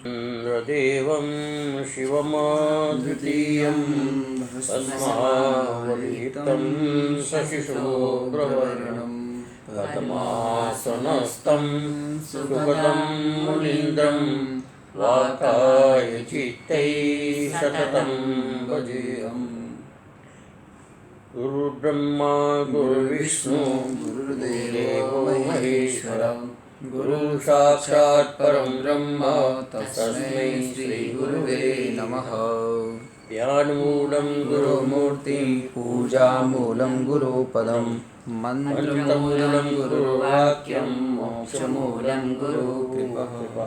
चन्द्रदेवं शिवमद्वितीयं भस्मावलितं शशिशोभ्रवर्णं पद्मासनस्थं सुगतं मुनीन्द्रं वाताय चित्तै सततं भजेऽहम्। गुरुर्ब्रह्मा गुरुर्विष्णु गुरुर्देवो महेश्वरः गुरु साक्षात् परं ब्रह्म तस्मै श्री गुरुवे नमः। ध्यानमूलं गुरुमूर्तिं पूजामूलं गुरुपदं मन्त्रमूलं गुरुवाक्यं मोक्षमूलं गुरुकृपा।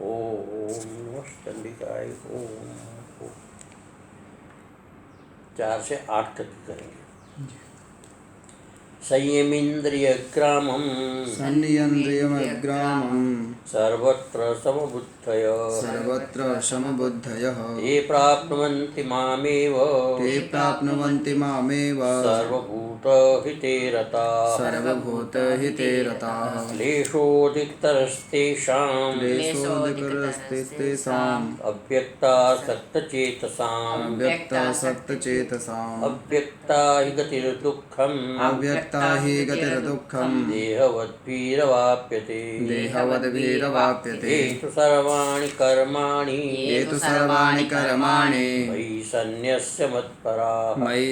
ओम चंडिकाय ओम। 4 से 8 तक करेंगे। संयमीन्द्रियग्रामं सर्वत्र समबुद्धयः ते प्राप्नुवन्ति मामेव सर्वभूतहिते रताः क्लेशोऽधिकतरस्तेषाम् अव्यक्तासक्तचेतसाम् अव्यक्ता हि गतिर्दुःखम् देहवद्भिरवाप्यते येषु सर्वाणि कर्माणि मयि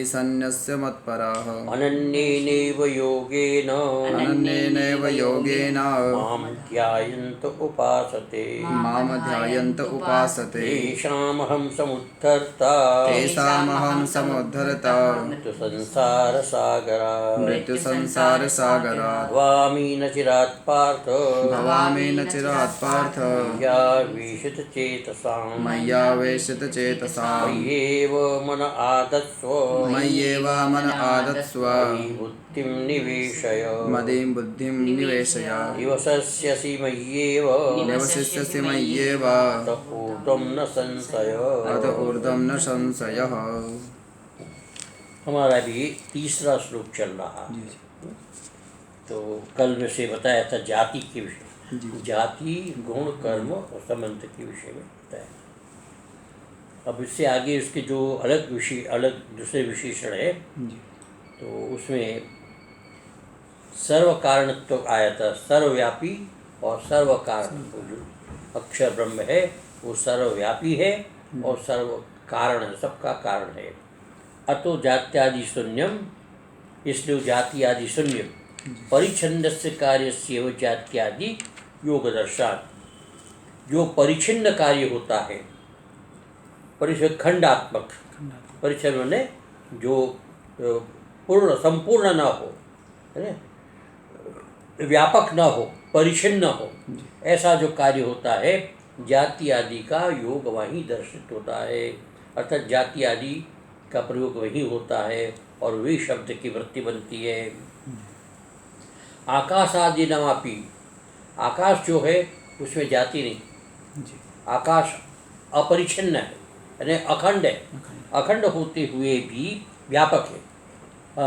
सन्न्यस्य मत्पराः अनन्येनैव योगेन मां ध्यायन्त उपासते तेषामहं समुद्धर्ता मृत्युसंसारसागरात् भवामि न चिरात् पार्थ मय्यावेशितचेतसाम् मय्येव मन आदत्स्व मयि बुद्धिं निवेशय निवसिष्यसि मय्येव अत ऊर्ध्वं न संशयः। हमारा भी तीसरा श्लोक चल रहा है। तो कल में से बताया था जाति के विषय, जाति गुण कर्म और संबंध के विषय में बताया। अब इससे आगे उसके जो अलग दूसरे विशेषण है तो उसमें सर्व कारणत्व आया था। सर्वव्यापी और सर्व कारण, जो अक्षर ब्रह्म है वो सर्वव्यापी है और सर्व कारण है, सबका कारण है। अतो जात्यादि शून्यम, इसलिए जाति आदि शून्य परिच्छिन्नस्य कार्यस्यैव जात्यादि योग दर्शात। जो परिच्छिन्न कार्य होता है, खंडात्मक, परिच्छिन्न ने जो पूर्ण संपूर्ण न हो, व्यापक न हो, परिच्छिन्न हो, ऐसा जो कार्य होता है जाति आदि का योग वहीं दर्शित होता है। अर्थात जाति आदि का प्रयोग वही होता है और वही शब्द की वृत्ति बनती है। आकाश आदि नमापि, आकाश जो है उसमें जाति नहीं, आकाश अपरिच्छिन्न है, यानी अखंड है। अखंड होते हुए भी व्यापक है,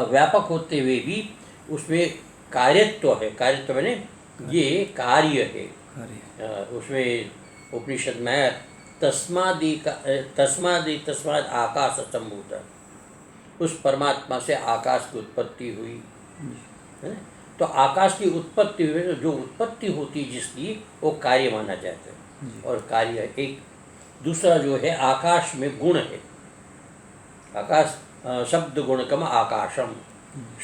व्यापक होते हुए भी उसमें कार्यत्व है। कार्यत्व मैंने ये कार्य है। उसमें उपनिषद में तस्माद आकाश संभूत, उस परमात्मा से आकाश की उत्पत्ति हुई है। तो आकाश की उत्पत्ति हुई, जो उत्पत्ति होती जिसकी वो कार्य माना जाता है। और कार्य एक दूसरा जो है आकाश में गुण है। आकाश शब्द गुणकम आकाशम,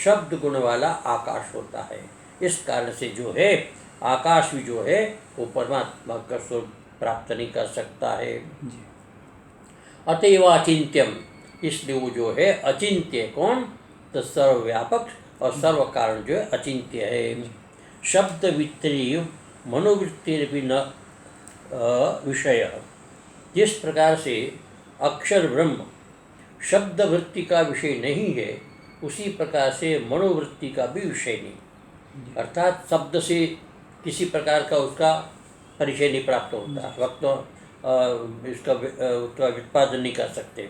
शब्द गुण वाला आकाश होता है। इस कारण से जो है आकाश भी जो है वो परमात्मा का स्वरूप प्राप्त नहीं कर सकता है। अतएव अचिंत्यम, इसलिए वो जो है अचिंत्य। कौन? तो सर्वव्यापक और सर्व कारण जो है अचिंत्य है। शब्द वित्तीय मनोवृत्ति भी न विषय, जिस प्रकार से अक्षर ब्रह्म शब्द वृत्ति का विषय नहीं है, उसी प्रकार से मनोवृत्ति का भी विषय नहीं। अर्थात शब्द से किसी प्रकार का उसका परिचय नहीं प्राप्त होता, वक्त इसका उत्पादन नहीं कर सकते।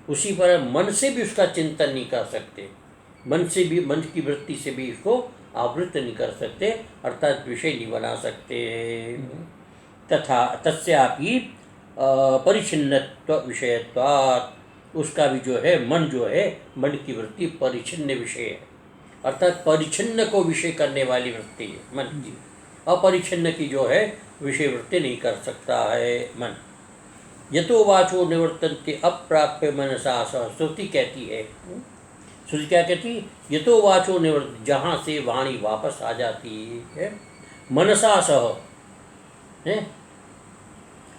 उसी पर मन से भी उसका चिंतन नहीं कर सकते, मन से भी, मन की वृत्ति से भी इसको आवृत नहीं कर सकते, अर्थात विषय नहीं बना सकते। तथा तस्यापि परिच्छिन्नत्व विषयत्वात्, उसका भी जो है मन जो है, मन की वृत्ति परिच्छिन्न विषय है, अर्थात परिच्छिन्न को विषय करने वाली वृत्ति है मन की। अपरिच्छिन्न की जो है विषय वृत्ति नहीं कर सकता है मन। यतो वाचो निवर्तन्ते अप्राप्य मनसा सह, श्रुति कहती है, श्रुति क्या कहती है? यतो वाचो निवर्त, जहाँ से वाणी वापस आ जाती है, मनसा सह है,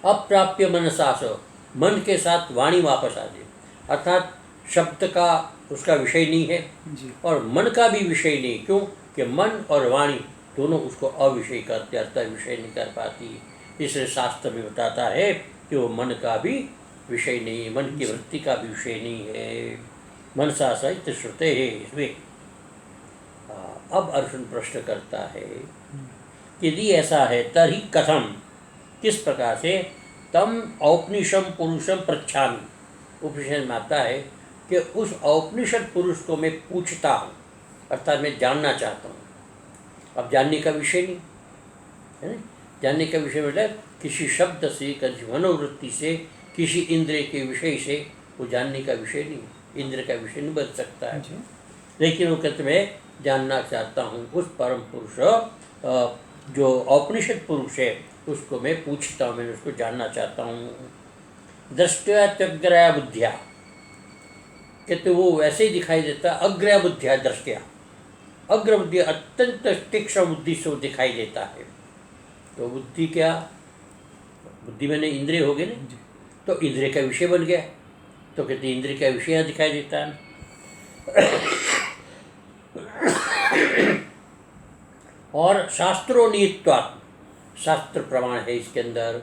अप्राप्य मनसा सह, मन के साथ वाणी वापस आ जाए, अर्थात शब्द का उसका विषय नहीं है और मन का भी विषय नहीं। क्यों? कि मन और वाणी दोनों उसको अविषय करते, अर्थात विषय नहीं कर पाती। इसलिए शास्त्र में बताता है कि वो मन का भी विषय नहीं, मन की वृत्ति का भी विषय नहीं है। मनसा सहित श्रुते है इसमें। अब अर्जुन प्रश्न करता है कि यदि ऐसा है तरी कथम, किस प्रकार से, तम औपनिषम पुरुषम पृच्छामि, उपनिषद में आता है कि उस औपनिषद पुरुष को मैं पूछता हूँ, अर्थात मैं जानना चाहता हूँ। अब जानने का विषय नहीं है ना, जानने का विषय मतलब किसी शब्द से, किसी मनोवृत्ति से, किसी इंद्रिय के विषय से, वो जानने का विषय नहीं, इंद्र का विषय नहीं बन सकता है। लेकिन वो कहते मैं जानना चाहता हूँ उस परम पुरुष जो औपनिषद पुरुष है, उसको मैं पूछता हूँ, मैं उसको जानना चाहता हूँ। दृष्टया त्यग्रया बुद्धिया, कहते वो वैसे ही दिखाई देता, अग्रया बुद्धिया दृष्टिया, अग्र बुद्धि अत्यंत तीक्ष्ण बुद्धि से वो दिखाई देता है। तो बुद्धि क्या, बुद्धि मैंने इंद्रिय हो गए ना, तो इंद्रिय का विषय बन गया, तो कहते इंद्रिय का विषय दिखाई देता है। और शास्त्रों नियत्वात्, शास्त्र प्रमाण है इसके अंदर,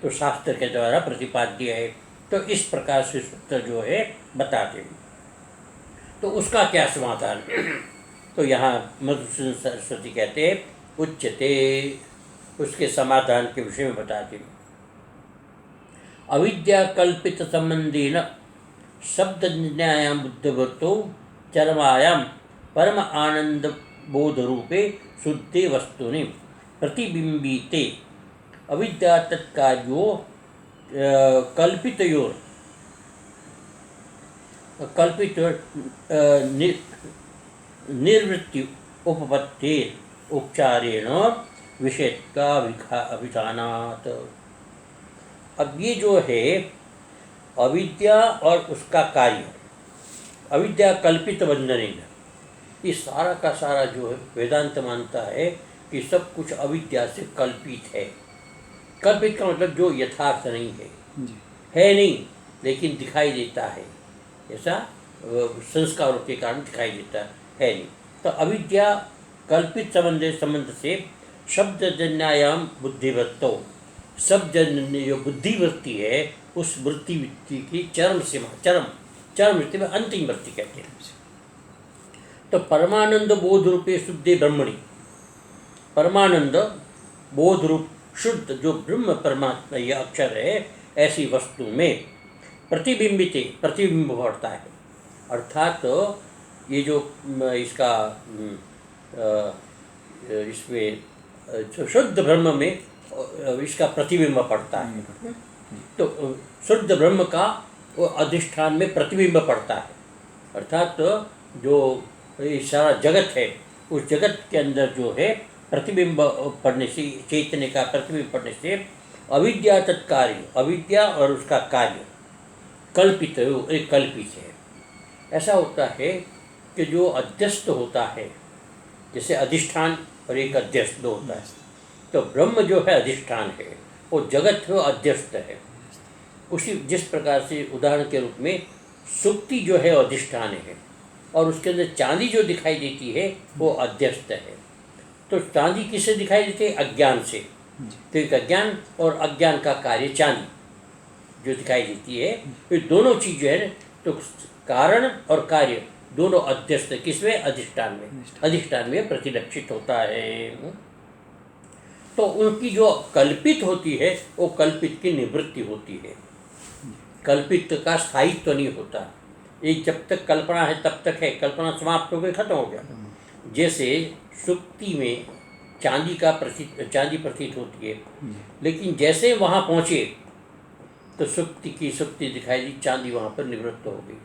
तो शास्त्र के द्वारा प्रतिपाद्य है। तो इस प्रकार से सूत्र जो है बताते हैं। तो उसका क्या समाधान? तो यहाँ मधुसूदन सरस्वती कहते हैं उच्यते, उसके समाधान के विषय में बताते हैं। अविद्या कल्पित संबंधेन शब्द न्यायाम बुद्धिवृत्तो चरमायाम परम आनंद बोध रूपे शुद्धे वस्तुनि प्रतिबिंबिते अविद्या तत्कार्यो कल्पितयोर निर्वृत्ति उपपत्ति उपचारेण विषयत्वा अभिधानात्। अब ये जो है अविद्या और उसका कार्य, अविद्या कल्पित बंधनेन, ये सारा का सारा जो है वेदांत मानता है कि सब कुछ अविद्या से कल्पित है। कल्पित का मतलब जो यथार्थ नहीं है नहीं, लेकिन दिखाई देता है, ऐसा संस्कारों के कारण दिखाई देता है नहीं। तो अविद्या कल्पित संबंध से शब्दजन्यायाम बुद्धिवृत्तो, शब्दजन्य जो बुद्धिवृत्ति है उस वृत्ति की चरम सीमा, चरम वृत्ति में अंतिम वृत्ति कहते हैं। तो परमानंद बोध रूपे शुद्धे ब्रह्मणि, परमानंद बोध रूप शुद्ध जो ब्रह्म परमात्मा यह अक्षर है, ऐसी वस्तु में प्रतिबिंबित, प्रतिबिंब बढ़ता है। अर्थात ये जो इसका इसमें शुद्ध ब्रह्म में इसका प्रतिबिंब पड़ता है। तो शुद्ध ब्रह्म का वो अधिष्ठान में प्रतिबिंब पड़ता है। अर्थात जो ये सारा जगत है, उस जगत के अंदर जो है प्रतिबिंब पड़ने से, चैतन्य का प्रतिबिंब पड़ने से अविद्या तत्कार्य, अविद्या और उसका कार्य कल्पित है, एक कल्पित है। ऐसा होता है कि जो अध्यस्त होता है, जैसे अधिष्ठान और एक अध्यस्त दो होता है, तो ब्रह्म जो है अधिष्ठान है, वो जगत है वो अध्यस्त है। उसी जिस प्रकार से उदाहरण के रूप में सुक्ति जो है अधिष्ठान है और उसके अंदर चांदी जो दिखाई देती है वो अध्यस्त है। तो चांदी किससे दिखाई देती है? अज्ञान से। तो एक अज्ञान और अज्ञान का कार्य चांदी जो दिखाई देती है, ये दोनों चीज़ जो है तो कारण और कार्य दोनों अध्यस्त, किसमें? अधिष्ठान में। अधिष्ठान में प्रतिलक्षित होता है। तो उनकी जो कल्पित होती है वो कल्पित की निवृत्ति होती है, कल्पित का स्थायित्व नहीं होता। एक जब तक कल्पना है तब तक है, कल्पना समाप्त हो गई, खत्म हो गया। जैसे सुक्ति में चांदी प्रतीत होती है, लेकिन जैसे वहाँ पहुँचे तो सुक्ति की सुक्ति दिखाई दी, चांदी वहाँ पर निवृत्त हो गई।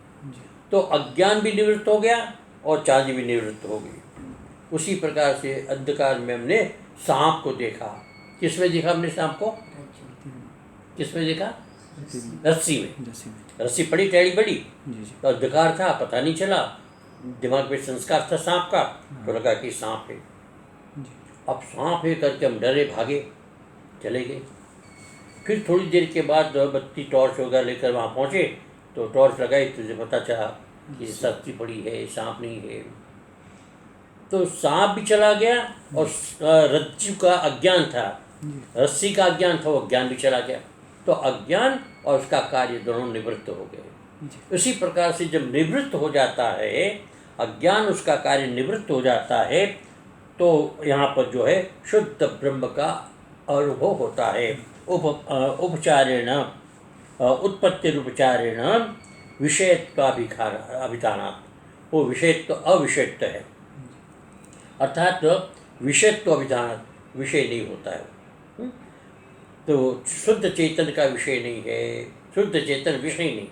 तो अज्ञान भी निवृत्त हो गया और चांदी भी निवृत्त हो गई। उसी प्रकार से अंधकार में हमने सांप को देखा। किसमें देखा हमने सांप को? किसमें देखा? रस्सी में। रस्सी पड़ी, टेढ़ी पड़ी, तो अंधकार था, पता नहीं चला, दिमाग में संस्कार था सांप का, तो लगा कि सांप है। अब सांप है करके हम डरे, भागे, चले गए। फिर थोड़ी देर के बाद बत्ती टॉर्च वगैरह लेकर वहाँ पहुँचे तो टॉर्च लगाई, तुझे पता चला कि रस्सी पड़ी है, सांप नहीं है। तो सांप भी चला गया और रज्जु का अज्ञान था, रस्सी का अज्ञान था, वो अज्ञान भी चला गया। तो अज्ञान और उसका कार्य दोनों निवृत्त हो गए। इसी प्रकार से जब निवृत्त हो जाता है अज्ञान, उसका कार्य निवृत्त हो जाता है, तो यहाँ पर जो है शुद्ध ब्रह्म का अनुभव होता है। उपचारेण उत्पत्तिरुपचारेण विषयत्वाभिधानात्, वो विषयत्व अविषयत्व है, अर्थात विषयत्व अभिधान, विषय नहीं होता है। तो शुद्ध चेतन का विषय नहीं है, शुद्ध चेतन विषय नहीं,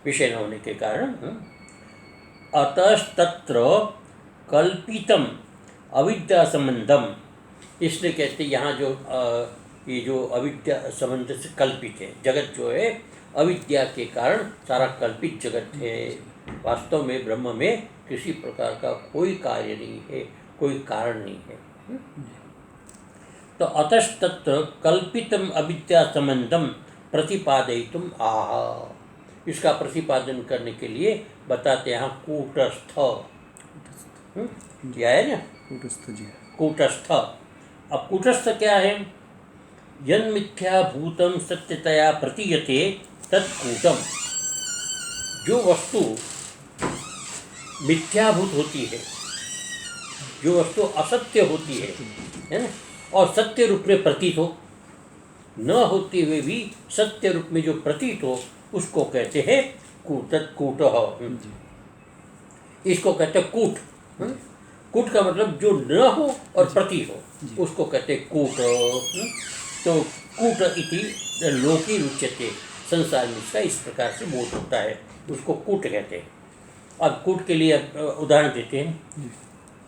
विषय न होने के कारण अतस्तत्र कल्पितम अविद्या संबंधम, इसलिए कहते यहाँ जो ये जो अविद्या संबंध से कल्पित है जगत, जो है अविद्या के कारण सारा कल्पित जगत है। वास्तव में ब्रह्म में किसी प्रकार का कोई कार्य नहीं है, कोई कारण नहीं है। तो अतस्तत्र कल्पितम अविद्या संबंधम प्रतिपादयितुम आह, इसका प्रतिपादन करने के लिए बताते हैं कूटस्थ। क्या है ना? कूटस्थ जी, कूटस्थ। अब कूटस्थ क्या है? यन्मिथ्याभूतं सत्यतया प्रतीयते तत्कूटम। जो वस्तु मिथ्याभूत होती है, जो वस्तु असत्य होती है ना, और सत्य रूप में प्रतीत हो, न होते हुए भी सत्य रूप में जो प्रतीत हो, उसको कहते हैं कूट। इसको कहते हैं कूट। कूट का मतलब जो न हो और प्रतीत हो, उसको कहते हैं कूट। तो कूट इति लोकी रुच्यते, संसार में इसका इस प्रकार से बोध होता है, उसको कूट कहते हैं। अब कूट के लिए उदाहरण देते हैं।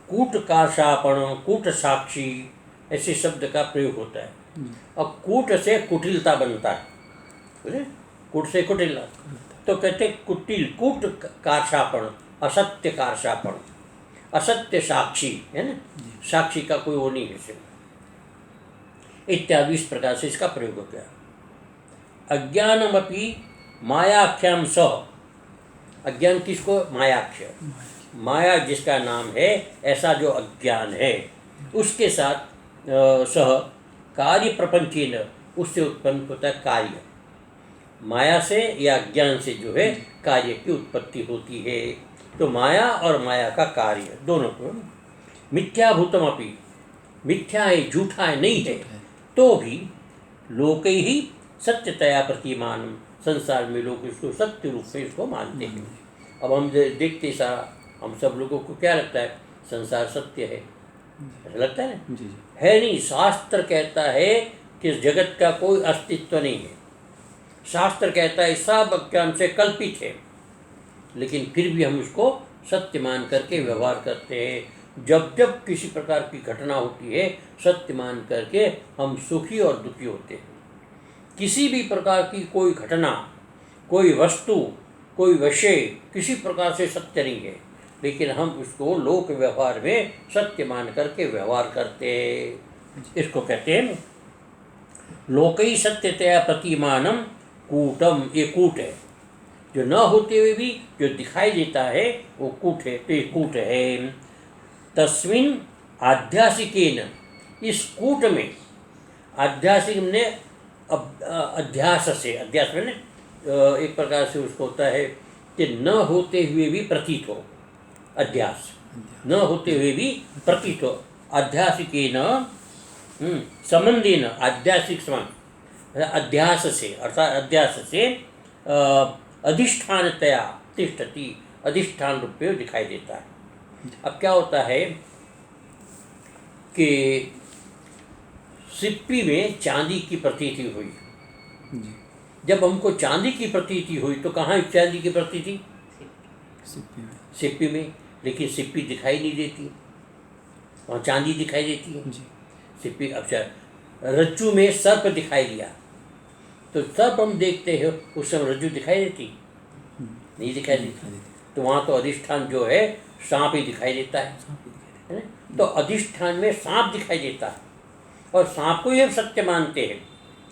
कूट कार्षापण, कूट साक्षी, ऐसे शब्द का प्रयोग होता है। अब कूट से कुटिलता बनता है, बुझे? कूट से कुटिलता, तो कहते कुटिल, कूट कार्षापण, असत्य कार्षापण, असत्य साक्षी है ना, साक्षी का कोई वो नहीं है, इत्यादि इस प्रकार से इसका प्रयोग हो गया। अज्ञानमपि मायाख्याम सह, अज्ञान किसको? मायाख्य, माया जिसका नाम है, ऐसा जो अज्ञान है उसके साथ सह कार्य प्रपंचेन, उससे उत्पन्न होता है कार्य। माया से या अज्ञान से जो है कार्य की उत्पत्ति होती है। तो माया और माया का कार्य दोनों को, मिथ्याभूतम अपि, मिथ्या है, झूठा है, नहीं है, तो भी लोक ही सत्यतया प्रतिमान, संसार में लोग इसको सत्य रूप से इसको मानते हैं। अब हम देखते सारा, हम सब लोगों को क्या लगता है? संसार सत्य है, ऐसा लगता है ना? है नहीं। शास्त्र कहता है कि जगत का कोई अस्तित्व नहीं है। शास्त्र कहता है सब अज्ञान से कल्पित है, लेकिन फिर भी हम उसको सत्य मान करके व्यवहार करते हैं। जब जब किसी प्रकार की घटना होती है, सत्य मान करके हम सुखी और दुखी होते हैं। किसी भी प्रकार की कोई घटना, कोई वस्तु, कोई विषय किसी प्रकार से सत्य नहीं है, लेकिन हम उसको लोक व्यवहार में सत्य मान करके व्यवहार करते हैं। इसको कहते हैं लोकई सत्यतया प्रतिमानम कूटम। ये कूट है, जो न होते हुए भी जो दिखाई देता है वो कूट है। तो ये कूट है। तस्मिन् आध्यासिकेन, इस कूट में, आध्यासिक ने अध्यास से, अध्यास में एक प्रकार से उसको होता है कि न होते हुए भी प्रतीत हो, अध्यास, न होते हुए भी प्रतीत हो। अध्यासिकेन संबंधेन, आध्यासिक संबंध, अध्यास से, अर्थात अध्यास से अधिष्ठानतया तिष्ठति, अधिष्ठान रूप में दिखाई देता है। अब क्या होता है कि सिप्पी में चांदी की प्रतीति हुई। जब हमको चांदी की प्रतीति हुई तो कहाँ चांदी की प्रतीति? सिप्पी में। लेकिन सिप्पी दिखाई नहीं देती, वहाँ चांदी दिखाई देती है। सिप्पी अच्छा, रज्जु में सर्प दिखाई दिया तो सर्प हम देखते हैं, उस समय रज्जु दिखाई देती? नहीं दिखाई देती। तो वहाँ तो अधिष्ठान जो है सांप ही दिखाई देता है। तो अधिष्ठान में सांप दिखाई देता है और सांप को ही हम सत्य मानते हैं,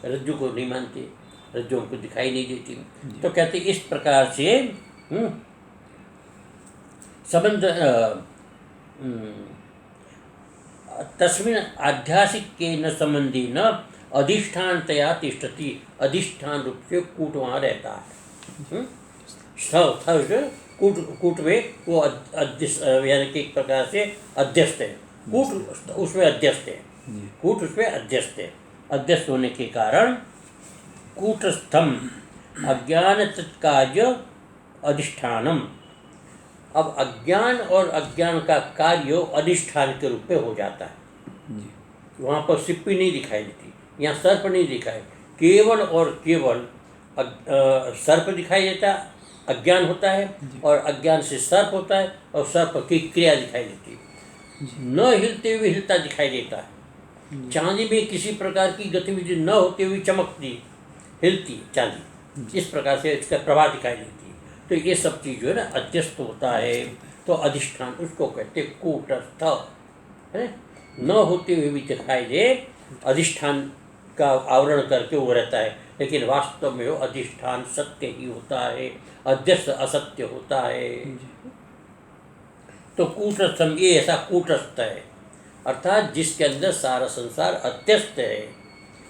रज्जु को नहीं मानते, रज्जु हमको दिखाई नहीं देती। तो कहते इस प्रकार से संबंध तस्मिन् आध्यासिक के न संबंधी न अधिष्ठानतया तिष्ठति, अधिष्ठान रूप से कूट वहाँ रहता है। कूट में वो यानी कि एक प्रकार से अध्यस्त है, कूट उसमें अध्यस्त है, कूट उसमें अध्यस्त है। अध्यस्त होने के कारण कूटस्थम अज्ञान तत्कार्य अधिष्ठानम। अब अज्ञान और अज्ञान का कार्य अधिष्ठान के रूप में हो जाता है। वहाँ पर सिप्पी नहीं दिखाई देती, यहाँ सर्प नहीं दिखाई, केवल और केवल सर्प दिखाई देता, अज्ञान होता है और अज्ञान से सर्प होता है और सर्प की क्रिया दिखाई देती है। न हिलते हुए हिलता दिखाई देता है। चांदी में किसी प्रकार की गतिविधि न होते हुए चमकती हिलती चांदी, इस प्रकार से इसका प्रभाव दिखाई देती है। तो ये सब चीज़ जो है ना अध्यस्त होता है। तो अधिष्ठान उसको कहते कूटस्थ है, न होते हुए भी दिखाई दे, अधिष्ठान का आवरण करके वो रहता है, लेकिन वास्तव में वो अधिष्ठान सत्य ही होता है, अध्यस्त असत्य होता है। तो कूटस्थम ये ऐसा कूटस्थ है, अर्थात जिसके अंदर सारा संसार अध्यस्त है,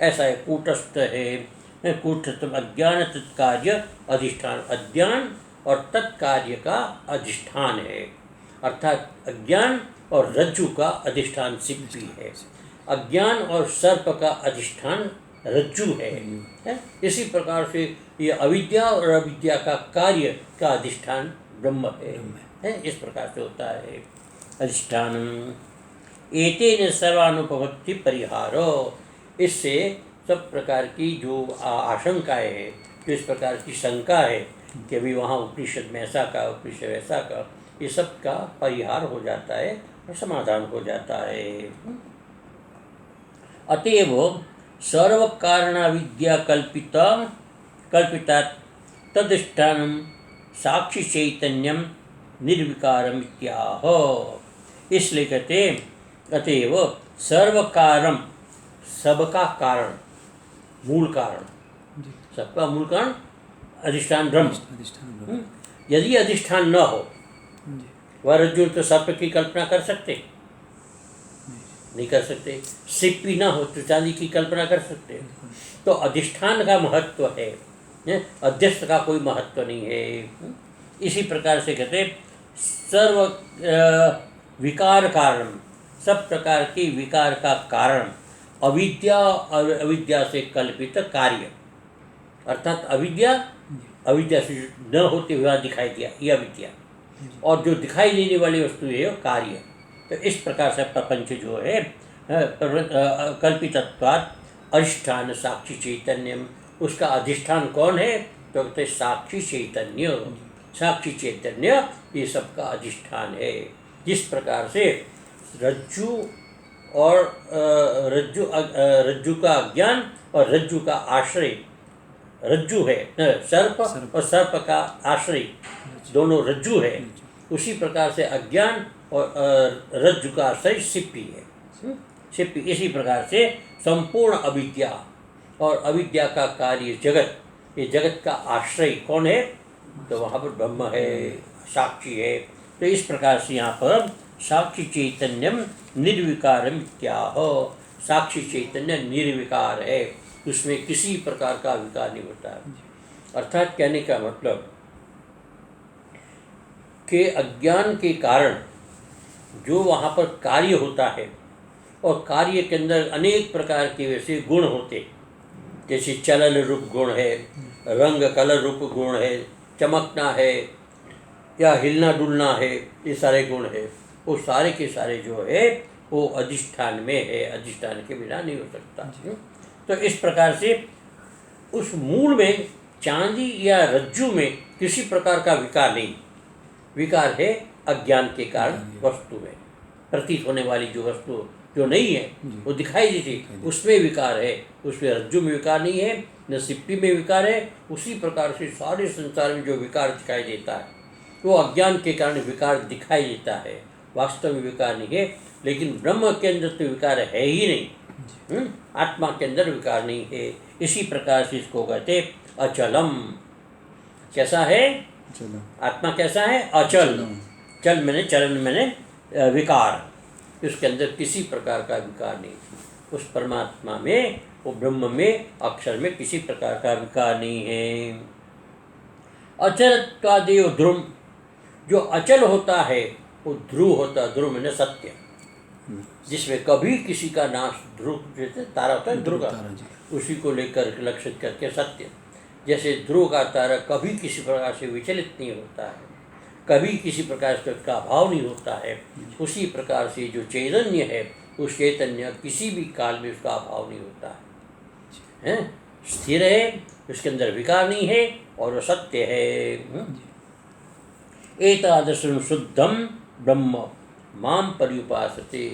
ऐसा है कूटस्थ है। कूटस्थ अज्ञान तत्कार्य अधिष्ठान, अज्ञान और तत्कार्य का अधिष्ठान है, अर्थात अज्ञान और रज्जु का अधिष्ठान सिप्पी है, अज्ञान और सर्प का अधिष्ठान रज्जु है। इसी प्रकार से ये अविद्या और अविद्या का कार्य का अधिष्ठान ब्रह्म है। इस प्रकार से होता है अधिष्ठान। एतेन सर्वानुपपत्ति परिहारो, इससे सब प्रकार की जो आशंकाएं है, जो इस प्रकार की शंका है कि अभी वहाँ उपनिषद में ऐसा का, उपनिषद ऐसा का, ये सब का परिहार हो जाता है और समाधान हो जाता है। अतएव सर्व कारणाविद्या कल्पिता तदधिष्ठानं साक्षी चैतन्यम निर्विकारम इत्याह। इसलिए कहते अतएव सर्व कारण, सबका कारण, मूल कारण, सबका मूल कारण अधिष्ठान ब्रह्म। यदि अधिष्ठान न हो, वह रज्जु तो सर्प की कल्पना कर सकते? नहीं कर सकते। सिप्पी ना हो तो चांदी की कल्पना कर सकते? तो अधिष्ठान का महत्व है, अध्यस्त का कोई महत्व नहीं है। इसी प्रकार से कहते सर्व विकार कारण, सब प्रकार के विकार का कारण अविद्या और अविद्या से कल्पित कार्य, अर्थात अविद्या से न होते हुए दिखाई दिया ये अविद्या, और जो दिखाई देने वाली वस्तु है वो कार्य। तो इस प्रकार से प्रपंच जो है कल्पितत्वात् अधिष्ठान साक्षी चैतन्यम, उसका अधिष्ठान कौन है? तो कहते साक्षी चैतन्य, साक्षी चैतन्य ये सबका अधिष्ठान है। जिस प्रकार से रज्जु और रज्जु का अज्ञान और रज्जु का आश्रय रज्जु है, सर्प और सर्प का आश्रय दोनों रज्जु है, उसी प्रकार से अज्ञान और रज्जु का आश्रय सिप्पी है। सिप्पी इसी प्रकार से संपूर्ण अविद्या और अविद्या का कार्य जगत, ये जगत का आश्रय कौन है? तो वहाँ पर ब्रह्म है, साक्षी है। तो इस प्रकार से यहाँ पर साक्षी चैतन्यम निर्विकारम इत्याह, साक्षी चैतन्य निर्विकार है, उसमें किसी प्रकार का विकार नहीं होता है। अर्थात कहने का मतलब कि अज्ञान के कारण जो वहाँ पर कार्य होता है, और कार्य के अंदर अनेक प्रकार के वैसे गुण होते, जैसे चलन रूप गुण है, रंग कलर रूप गुण है, चमकना है या हिलना डुलना है, ये सारे गुण है, वो सारे के सारे जो है वो अधिष्ठान में है, अधिष्ठान के बिना नहीं हो सकता। तो इस प्रकार से उस मूल में, चांदी या रज्जु में किसी प्रकार का विकार नहीं। विकार है अज्ञान के कारण वस्तु में, प्रतीत होने वाली जो वस्तु जो नहीं है वो दिखाई देती, उसमें विकार है। उसमें रज्जु में विकार नहीं है, न सिप्पी में विकार है। उसी प्रकार से सारे संसार में जो विकार दिखाई देता है वो अज्ञान के कारण विकार दिखाई देता है, वास्तव में विकार नहीं है। लेकिन ब्रह्म के अंदर तो विकार है ही नहीं, आत्मा के अंदर विकार नहीं है। इसी प्रकार से इसको कहते अचलम। कैसा है आत्मा? कैसा है? अचल। चल मैंने, चलन मैंने विकार, उसके अंदर किसी प्रकार का विकार नहीं। उस परमात्मा में, वो ब्रह्म में, अक्षर में किसी प्रकार का विकार नहीं है। अचलत्वादेव ध्रुव, जो अचल होता है वो ध्रुव होता है। ध्रुव मैंने सत्य, जिसमें कभी किसी का नाश, ध्रुव जैसे तारा होता है ध्रुव का, उसी को लेकर लक्षित करके सत्य। जैसे ध्रुव का तारा कभी किसी प्रकार से विचलित नहीं होता है, कभी किसी प्रकार से उसका अभाव नहीं होता है, उसी प्रकार से जो चैतन्य है, उस चैतन्य किसी भी काल में उसका अभाव नहीं होता है, स्थिर है, उसके अंदर विकार नहीं है और वो सत्य है। एतादृशं शुद्धम ब्रह्म माम पर्युपासते।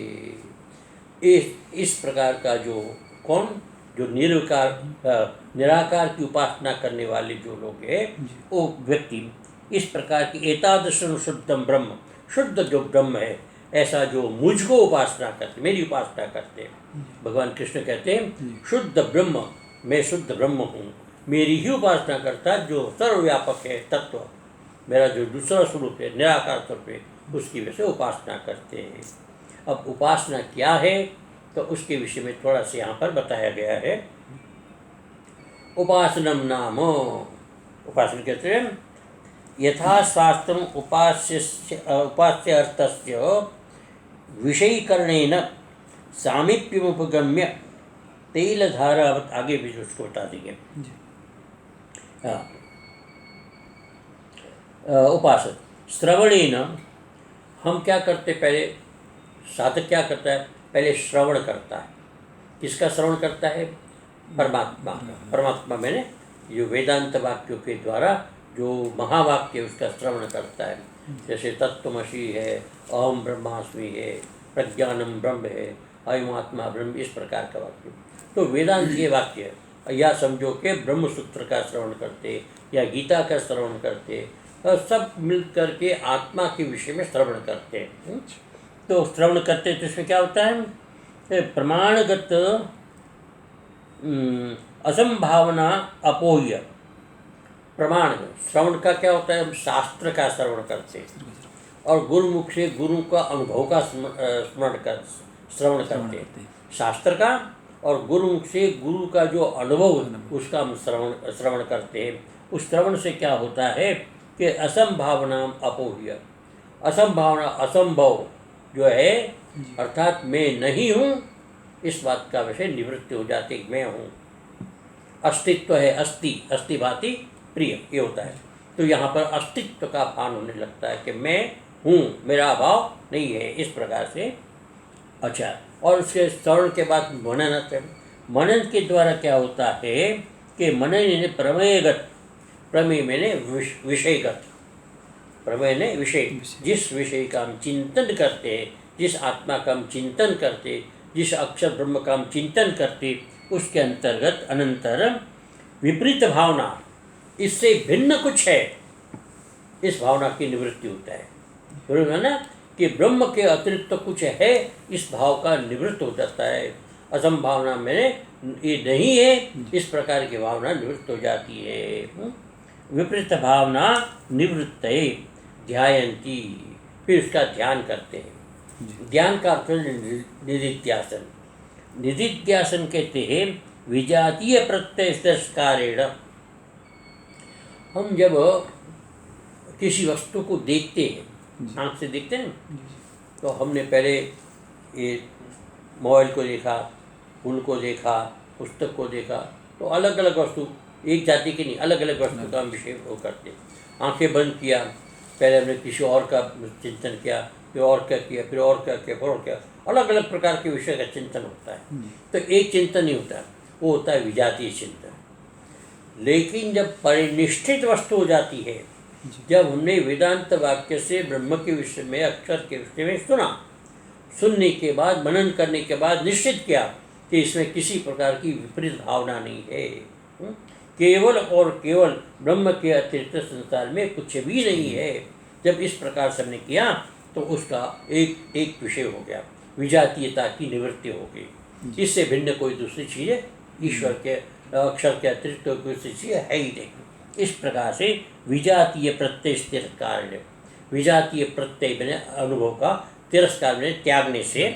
इस प्रकार का जो कौन, जो निराकार की उपासना करने वाले जो लोग हैं, वो व्यक्ति इस प्रकार की एतादृशं शुद्धम ब्रह्म, शुद्ध जो ब्रह्म है, ऐसा जो मुझको उपासना करते, मेरी उपासना करते हैं। भगवान कृष्ण कहते हैं शुद्ध ब्रह्म, मैं शुद्ध ब्रह्म हूँ, मेरी ही उपासना करता जो सर्वव्यापक है तत्व, मेरा जो दूसरा स्वरूप है निराकार स्वरूप है, उसकी वजह से उपासना करते हैं। अब उपासना क्या है तो उसके विषय में थोड़ा सा यहाँ पर बताया गया है। उपासनम नाम, उपासना कहते हैं यथा शास्त्रम उपास्य अर्थस्य विषयीकरणेन सामीप्यमुपगम्य तैलधारावत, आगे भी उसको बता देंगे। उपासक श्रवणेन, हम क्या करते, पहले साधक क्या करता है, पहले श्रवण करता है। किसका श्रवण करता है? परमात्मा का। परमात्मा मैंने जो वेदांत वाक्यों के द्वारा जो महावाक्य उसका श्रवण करता है, जैसे तत्त्वमसि है, अहम ब्रह्मास्मि है, प्रज्ञानम ब्रह्म है, अयम आत्मा ब्रह्म, इस प्रकार का वाक्य। तो वेदांत के वाक्य, या समझो कि ब्रह्म सूत्र का श्रवण करते या गीता का श्रवण करते, सब मिल करके आत्मा के विषय में श्रवण करते हैं। तो श्रवण करते तो इसमें क्या होता है, प्रमाणगत असंभावना अपोह्य। प्रमाण श्रवण का क्या होता है, हम शास्त्र का श्रवण करते और गुरुमुख से गुरु का अनुभव का श्रवण करते, शास्त्र का और गुरुमुख से गुरु का जो अनुभव उसका हम श्रवण करते हैं। उस श्रवण से क्या होता है कि असंभावना अपोह्य, असंभावना असंभव जो है, अर्थात मैं नहीं हूँ, इस बात का विषय निवृत्ति हो जाती, मैं हूँ। अस्तित्व है, अस्ति भाति प्रिय, ये होता है। तो यहाँ पर अस्तित्व का भान होने लगता है कि मैं हूँ, मेरा अभाव नहीं है, इस प्रकार से। अच्छा, और उसके श्रवण के बाद मनन, मनन के द्वारा क्या होता है कि मनन ने प्रमेयगत, प्रमेय मैंने विषयगत, प्रमेय ने विषय, जिस विषय का हम चिंतन करते हैं, जिस आत्मा का हम चिंतन करते, जिस अक्षर ब्रह्म का हम चिंतन करते, उसके अंतर्गत अनंतर विपरीत भावना, इससे भिन्न कुछ है, इस भावना की निवृत्ति होता है। है ना कि ब्रह्म के अतिरिक्त तो कुछ है, इस भाव का निवृत्त हो जाता है। असंभावना में ये नहीं है, इस प्रकार की भावना निवृत्त हो जाती है। विपरीत भावना निवृत्त ध्यायन्ति, फिर उसका ध्यान करते हैं। ध्यान का अर्थ निधिध्यासन, निधिध्यासन कहते हैं विजातीय प्रत्यय संस्कारेण। हम जब किसी वस्तु को देखते हैं, आँख से देखते हैं, तो हमने पहले ये मोबाइल को देखा, फूल को देखा, पुस्तक को देखा, तो अलग अलग वस्तु, एक जाति की नहीं, अलग अलग वस्तु का हम विषय वो करते। आंखें बंद किया, पहले हमने किसी और का चिंतन किया, फिर और क्या किया, फिर और क्या किया, फिर और क्या, अलग अलग प्रकार के विषय का चिंतन होता है। तो एक चिंतन नहीं होता, वो होता है विजातीय चिंतन। लेकिन जब परिनिष्ठित वस्तु हो जाती है, जब हमने वेदांत वाक्य से ब्रह्म के विषय में, अक्षर के विषय में सुनने के बाद, मनन करने के बाद निश्चित किया कि इसमें किसी प्रकार की विपरीत भावना नहीं है, केवल और केवल ब्रह्म के अतिरिक्त संसार में कुछ भी नहीं है, जब इस प्रकार से हमने किया तो उसका एक विषय हो गया, विजातीयता की निवृत्ति हो गई। इससे भिन्न कोई दूसरी चीज़ ईश्वर के अक्षर के अतिरिक्त कोई दूसरी चीज़ है ही नहीं। इस प्रकार से विजातीय प्रत्यय तिरस्कार, विजातीय प्रत्यय बने अनुभव का तिरस्कार बने त्यागने से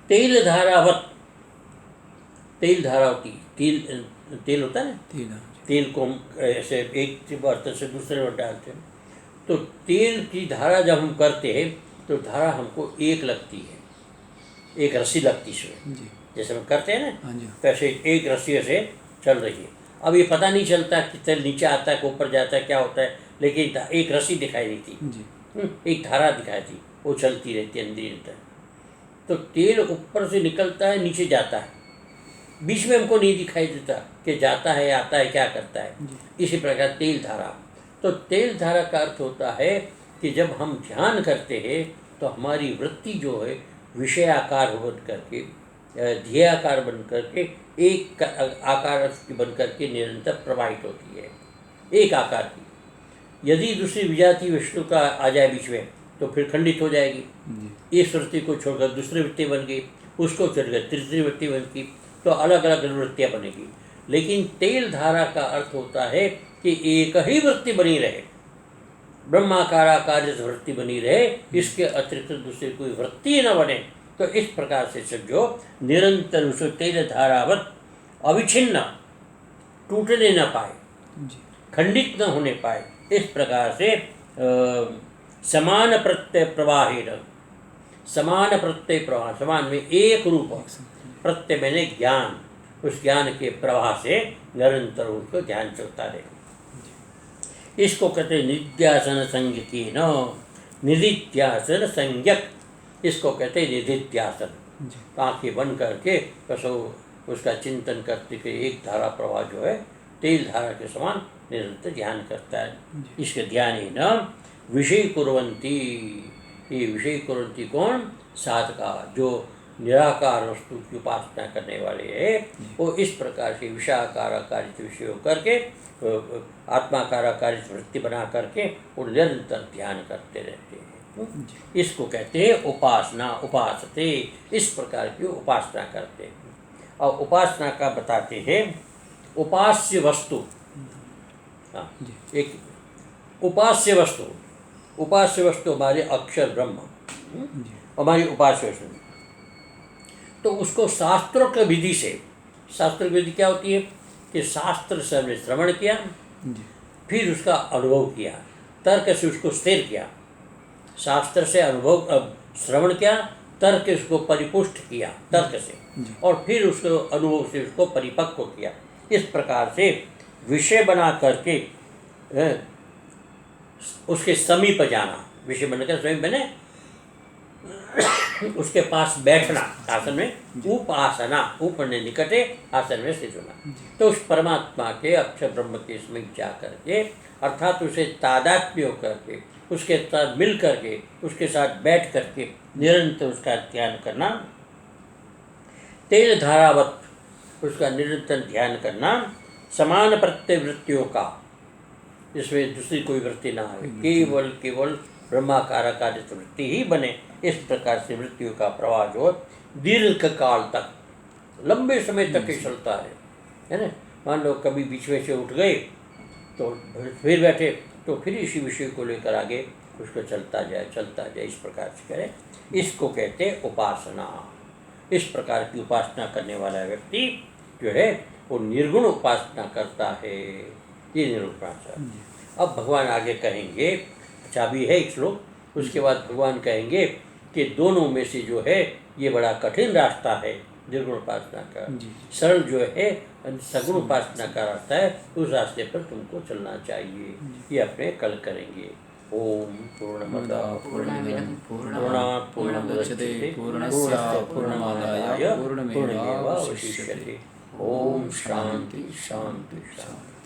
तेल धारावत, तेल धारावती, तेल होता है ना, तेल को हम ऐसे एक बर्तन से दूसरे में डालते हैं, तो तेल की धारा जब हम करते हैं तो धारा हमको एक लगती है, एक रस्सी लगती है, जैसे हम करते हैं ना, वैसे एक रस्सी से चल रही है। अब ये पता नहीं चलता कि तेल नीचे आता है, ऊपर जाता है, क्या होता है, लेकिन एक रस्सी दिखाई देती, एक धारा दिखाई दी, वो चलती रहती है अंदर। तो तेल ऊपर से निकलता है, नीचे जाता है, बीच में हमको नहीं दिखाई देता कि जाता है, आता है, क्या करता है। इसी प्रकार तेल धारा, तो तेल धारा का अर्थ होता है कि जब हम ध्यान करते हैं तो हमारी वृत्ति जो है विषयाकार बन करके, ध्येयाकार बन करके, एक आकार बन करके निरंतर प्रवाहित होती है, एक आकार की। यदि दूसरी विजातीय वस्तु का आ जाए बीच में तो फिर खंडित हो जाएगी। इस वृत्ति को छोड़कर दूसरी वृत्ति बन गई, उसको छोड़कर तीसरी वृत्ति बन गई, तो अलग अलग वृत्तियाँ बनेगी। लेकिन तेल धारा का अर्थ होता है कि एक ही वृत्ति बनी रहे, ब्रह्माकाराकार वृत्ति बनी रहे, इसके अतिरिक्त दूसरी कोई वृत्ति न बने। तो इस प्रकार से समझो, निरंतर उस तेल धारावत अविच्छिन्न, टूटने न पाए, खंडित न होने पाए, इस प्रकार से समान प्रत्यय प्रवाहेन, समान प्रत्यय प्रवाह, समान में एक रूप प्रत्यय मैंने ज्ञान, उस ज्ञान के प्रवाह से निरंतर उसको ध्यान चलता रहे। इसको कहते निध्यासन संज्ञक, निधिध्यासन संज्ञक, इसको कहते निधिध्यासन। आँखें बंद करके कसो उसका चिंतन करते कि एक धारा प्रवाह जो है तेल धारा के समान निरंतर ध्यान करता है। इसके ध्यान ही न विषय कुर्वन्ति, ये विषय कुर्वन्ति कौन? साधका, जो निराकार वस्तु की उपासना करने वाले हैं, वो इस प्रकार से विषयाकारित विषय करके, आत्माकारित वृत्ति बना करके वो निरंतर ध्यान करते रहते हैं। इसको कहते हैं उपासना, उपासते, इस प्रकार की उपासना करते हैं। और उपासना का बताते हैं उपास्य वस्तु, एक उपास्य वस्तु, उपास्य वस्तु हमारे अक्षर ब्रह्म, हमारी उपास्य वस्तु। तो उसको शास्त्रोक्त विधि से, शास्त्र विधि क्या होती है कि शास्त्र से हमने श्रवण किया, फिर उसका अनुभव किया, तर्क से उसको स्थिर किया, शास्त्र से अनुभव श्रवण किया, तर्क से उसको परिपुष्ट किया तर्क से, और फिर उसको अनुभव से उसको परिपक्व किया। इस प्रकार से विषय बना करके उसके समीप जाना, विषय बनकर समीप बने, उसके पास बैठना आसन में, उपासना, ऊपरने निकटे आसन में स्थित होना। तो उस परमात्मा के अक्षर ब्रह्म के समीप जा करके, अर्थात उसे तादात्म्य होकर के, उसके साथ मिल करके, उसके साथ बैठ करके निरंतर उसका ध्यान करना, तेल धारावत उसका निरंतर ध्यान करना, समान प्रत्यय वृत्तियों का, जिसमें दूसरी कोई वृत्ति ना आए, केवल केवल ब्रह्माकाराकारित वृत्ति ही बने। इस प्रकार से वृत्तियों का प्रवाह जो दीर्घ काल तक, लंबे समय तक ही चलता है ना। मान लो कभी बीच में से उठ गए तो फिर बैठे, तो फिर इसी विषय को लेकर आगे उसको चलता जाए, इस प्रकार से करें। इसको कहते हैं उपासना। इस प्रकार की उपासना करने वाला व्यक्ति जो है वो निर्गुण उपासना करता है, ये निरूपण। अब भगवान आगे कहेंगे, अच्छा अभी है एक श्लोक, उसके बाद भगवान कहेंगे कि दोनों में से जो है ये बड़ा कठिन रास्ता है निर्गुण उपासना का, सरल जो है सगुण उपासना का रास्ता है, उस रास्ते पर तुमको चलना चाहिए। ये अपने कल करेंगे। ओम पूर्णमदः पूर्णमिदं पूर्णात् पूर्णमुदच्यते पूर्णस्य पूर्णमादाय पूर्णमेवावशिष्यते। ओम शांति शांति शांति।